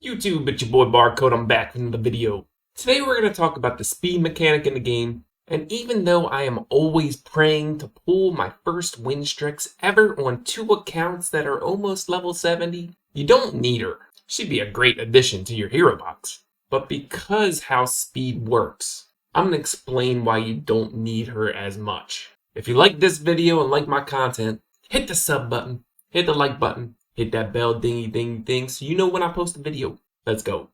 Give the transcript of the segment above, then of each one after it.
YouTube, it's your boy Barcode. I'm back with another video. Today we're going to talk about the speed mechanic in the game, and even though I am always praying to pull my first WINDSTREX ever on 2 accounts that are almost level 70, you don't need her. She'd be a great addition to your hero box. But because how speed works, I'm going to explain why you don't need her as much. If you like this video and like my content, hit the sub button, hit the like button, hit that bell dingy ding ding so you know when I post a video. Let's go.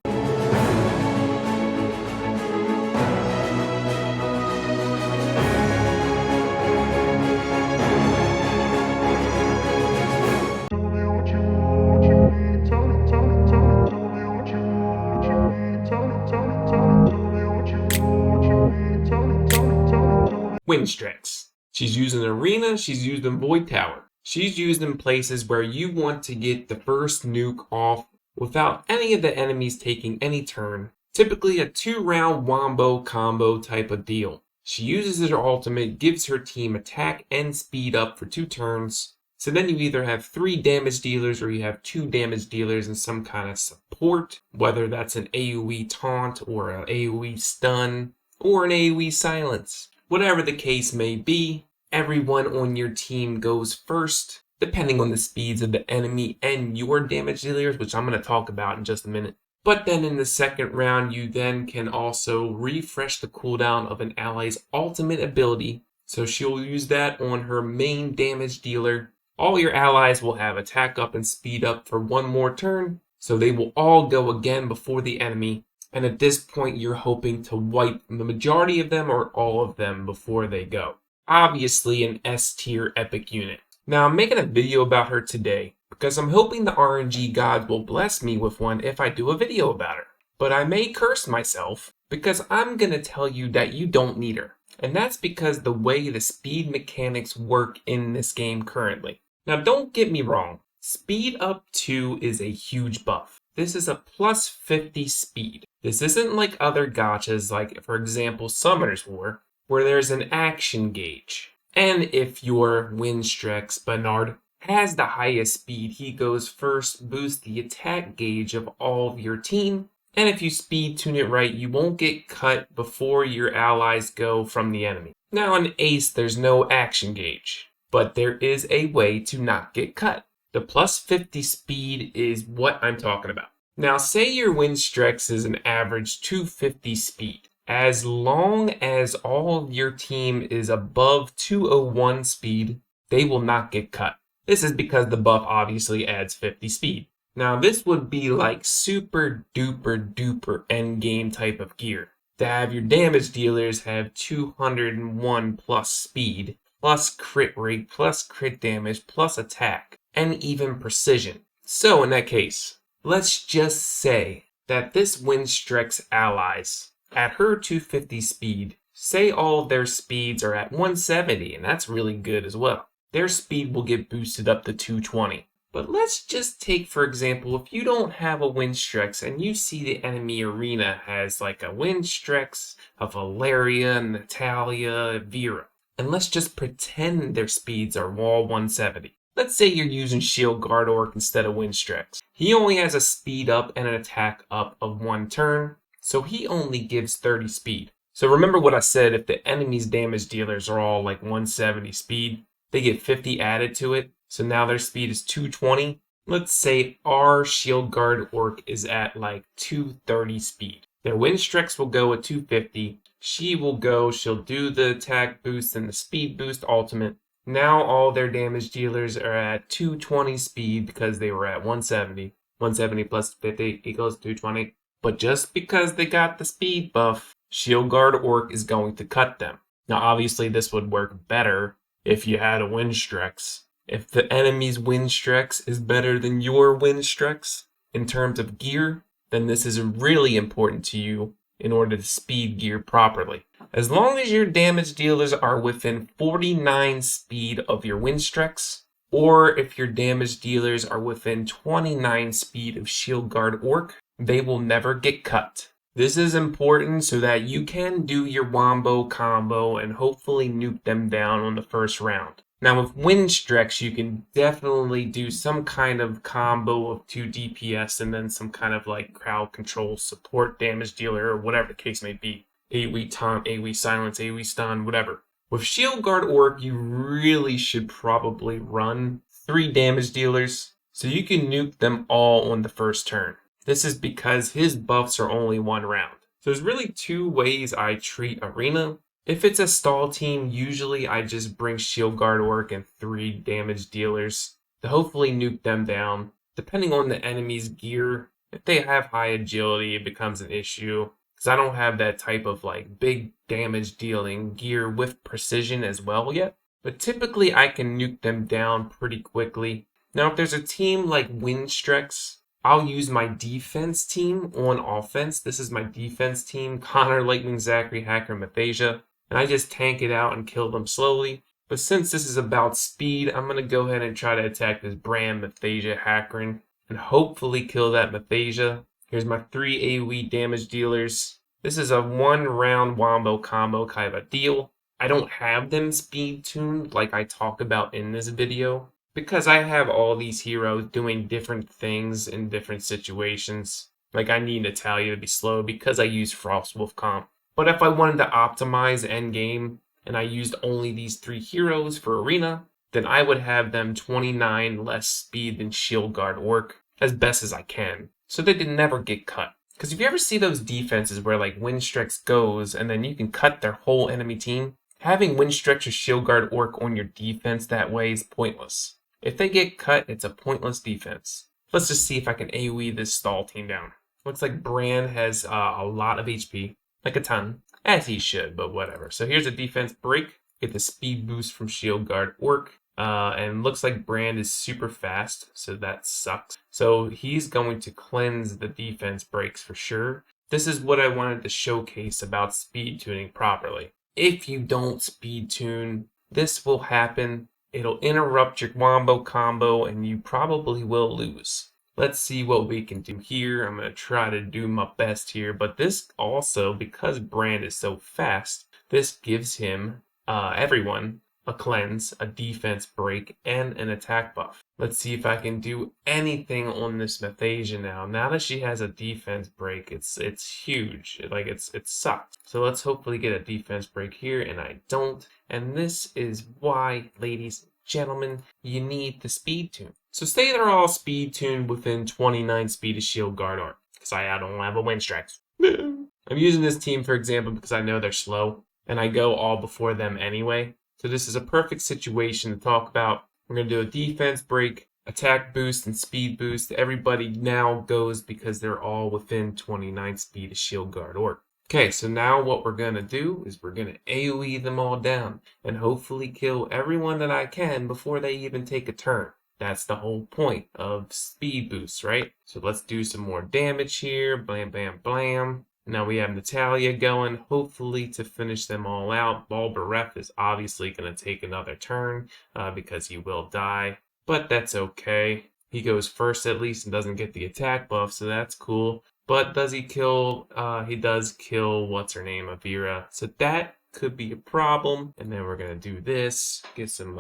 WINDSTREX. She's used in Arena, she's used in Void Tower. She's used in places where you want to get the first nuke off without any of the enemies taking any turn. Typically a 2-round wombo combo type of deal. She uses her ultimate, gives her team attack and speed up for 2 turns. So then you either have 3 damage dealers or you have 2 damage dealers and some kind of support. Whether that's an AoE taunt or an AoE stun or an AoE silence. Whatever the case may be, everyone on your team goes first, depending on the speeds of the enemy and your damage dealers, which I'm going to talk about in just a minute. But then in the second round, you then can also refresh the cooldown of an ally's ultimate ability. So she'll use that on her main damage dealer. All your allies will have attack up and speed up for 1 more turn, so they will all go again before the enemy. And at this point, you're hoping to wipe the majority of them or all of them before they go. Obviously an S tier epic unit. Now I'm making a video about her today because I'm hoping the RNG gods will bless me with one if I do a video about her. But I may curse myself because I'm going to tell you that you don't need her. And that's because the way the speed mechanics work in this game currently. Now don't get me wrong, speed up 2 is a huge buff. This is a plus 50 speed. This isn't like other gachas like, for example, Summoner's War, where there's an action gauge. And if your WINDSTREX Bernard has the highest speed, he goes first, boost the attack gauge of all of your team. And if you speed tune it right, you won't get cut before your allies go from the enemy. Now in Ace, there's no action gauge, but there is a way to not get cut. The plus 50 speed is what I'm talking about. Now say your WINDSTREX is an average 250 speed. As long as all of your team is above 201 speed, they will not get cut. This is because the buff obviously adds 50 speed. Now this would be like super duper duper endgame type of gear. To have your damage dealers have 201 plus speed, plus crit rate, plus crit damage, plus attack, and even precision. So in that case, let's just say that this WINDSTREX allies, at her 250 speed, say all of their speeds are at 170, and that's really good as well. Their speed will get boosted up to 220. But let's just take, for example, if you don't have a WINDSTREX and you see the enemy arena has like a WINDSTREX, a Valeria, Natalia, Vera. And let's just pretend their speeds are all 170. Let's say you're using Shield Guard Orc instead of WINDSTREX. He only has a speed up and an attack up of 1 turn. So he only gives 30 speed. So remember what I said, if the enemy's damage dealers are all like 170 speed, they get 50 added to it. So now their speed is 220. Let's say our Shield Guard Orc is at like 230 speed. Their WINDSTREX will go at 250. She'll do the attack boost and the speed boost ultimate. Now all their damage dealers are at 220 speed because they were at 170. 170 plus 50 equals 220. But just because they got the speed buff, Shield Guard Orc is going to cut them. Now obviously this would work better if you had a WINDSTREX. If the enemy's WINDSTREX is better than your WINDSTREX in terms of gear, then this is really important to you in order to speed gear properly. As long as your damage dealers are within 49 speed of your WINDSTREX, or if your damage dealers are within 29 speed of Shield Guard Orc, they will never get cut. This is important so that you can do your wombo combo and hopefully nuke them down on the first round. Now with WINDSTREX, you can definitely do some kind of combo of 2 DPS and then some kind of like crowd control support damage dealer or whatever the case may be. AoE taunt, AoE silence, AoE stun, whatever. With Shield Guard Orc, you really should probably run 3 damage dealers so you can nuke them all on the first turn. This is because his buffs are only 1 round. So there's really 2 ways I treat Arena. If it's a stall team, usually I just bring Shield Guard Orc and 3 damage dealers to hopefully nuke them down. Depending on the enemy's gear, if they have high agility, it becomes an issue. Because I don't have that type of like big damage dealing gear with precision as well yet. But typically I can nuke them down pretty quickly. Now if there's a team like WINDSTREX, I'll use my defense team on offense. This is my defense team, Connor, Lightning, Zachary, Hacker, and Mathasia. And I just tank it out and kill them slowly. But since this is about speed, I'm going to go ahead and try to attack this Bram, Mathasia, Hackern, and hopefully kill that Mathasia. Here's my 3 AoE damage dealers. This is a 1 round wombo combo kind of a deal. I don't have them speed tuned like I talk about in this video, because I have all these heroes doing different things in different situations. Like I need Natalia to be slow because I use Frostwolf comp. But if I wanted to optimize endgame and I used only these 3 heroes for Arena, then I would have them 29 less speed than Shield Guard Orc as best as I can, so they could never get cut. Because if you ever see those defenses where like WINDSTREX goes and then you can cut their whole enemy team, having WINDSTREX or Shield Guard Orc on your defense that way is pointless. If they get cut, it's a pointless defense. Let's just see if I can AoE this stall team down. Looks like Bran has a lot of HP. Like a ton, as he should, but whatever. So here's a defense break. Get the speed boost from Shield Guard Orc. And looks like Brand is super fast, so that sucks. So he's going to cleanse the defense breaks for sure. This is what I wanted to showcase about speed tuning properly. If you don't speed tune, this will happen. It'll interrupt your wombo combo and you probably will lose. Let's see what we can do here. I'm going to try to do my best here. But this also, because Brand is so fast, this gives him, everyone, a cleanse, a defense break, and an attack buff. Let's see if I can do anything on this Mathasia now. Now that she has a defense break, it's huge. It sucks. So let's hopefully get a defense break here, and I don't. And this is why, ladies and gentlemen, you need the speed tune. So say they're all speed tuned within 29 speed of Shield Guard Orc, because I don't have a WINDSTREX. I'm using this team, for example, because I know they're slow, and I go all before them anyway. So this is a perfect situation to talk about. We're going to do a defense break, attack boost, and speed boost. Everybody now goes because they're all within 29 speed of Shield Guard Orc. Okay, so now what we're going to do is we're going to AoE them all down and hopefully kill everyone that I can before they even take a turn. That's the whole point of speed boosts, right? So let's do some more damage here. Blam, blam, blam. Now we have Natalia going, hopefully to finish them all out. Balbaref is obviously going to take another turn because he will die, but that's okay. He goes first at least and doesn't get the attack buff, so that's cool. But does he kill? He does kill, what's her name, Avira. So that could be a problem. And then we're going to do this, get some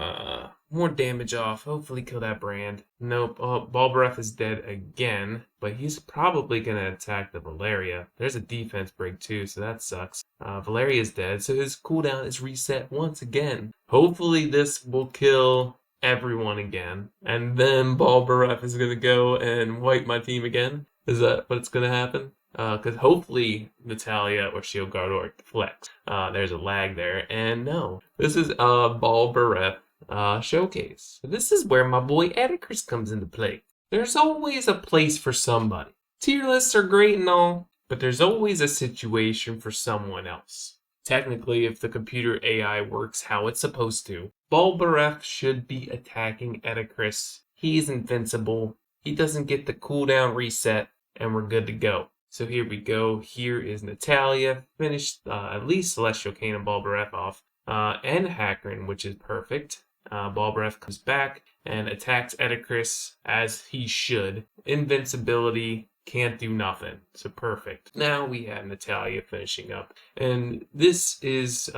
more damage off, hopefully kill that Brand. Nope, Balbaref is dead again, but he's probably going to attack the Valeria. There's a defense break too, so that sucks. Valeria's dead, so his cooldown is reset once again. Hopefully this will kill everyone again, and then Balbaref is going to go and wipe my team again. Is that what's going to happen? Because hopefully Natalia or Shield Guard Orc deflects. There's a lag there, and no. This is a Balbaref showcase. This is where my boy Edicus comes into play. There's always a place for somebody. Tier lists are great and all, but there's always a situation for someone else. Technically, if the computer AI works how it's supposed to, Balbaref should be attacking Edicus. He's invincible. He doesn't get the cooldown reset, and we're good to go. So here we go. Here is Natalia. Finished at least Celestial Cane and Balbaref off. And Hackern, which is perfect. Balbaref comes back and attacks Edicus as he should. Invincibility, can't do nothing. So perfect. Now we have Natalia finishing up. And this is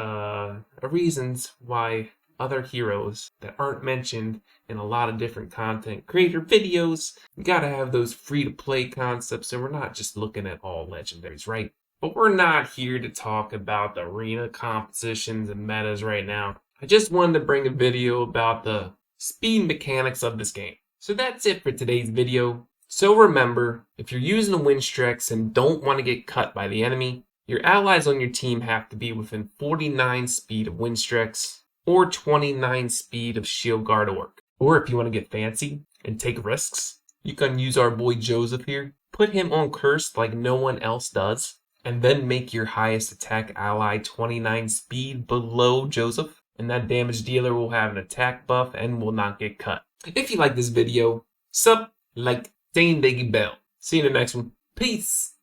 reasons why other heroes that aren't mentioned in a lot of different content creator videos. You gotta have those free-to-play concepts, and we're not just looking at all legendaries, right? But we're not here to talk about the arena compositions and metas right now. I just wanted to bring a video about the speed mechanics of this game. So that's it for today's video. So remember, if you're using a WINDSTREX and don't want to get cut by the enemy, your allies on your team have to be within 49 speed of WINDSTREX or 29 speed of Shield Guard Orc. Or if you want to get fancy and take risks, you can use our boy Joseph here. Put him on Cursed like no one else does, and then make your highest attack ally 29 speed below Joseph, and that damage dealer will have an attack buff and will not get cut. If you like this video, sub, like, ding, diggy bell. See you in the next one. Peace!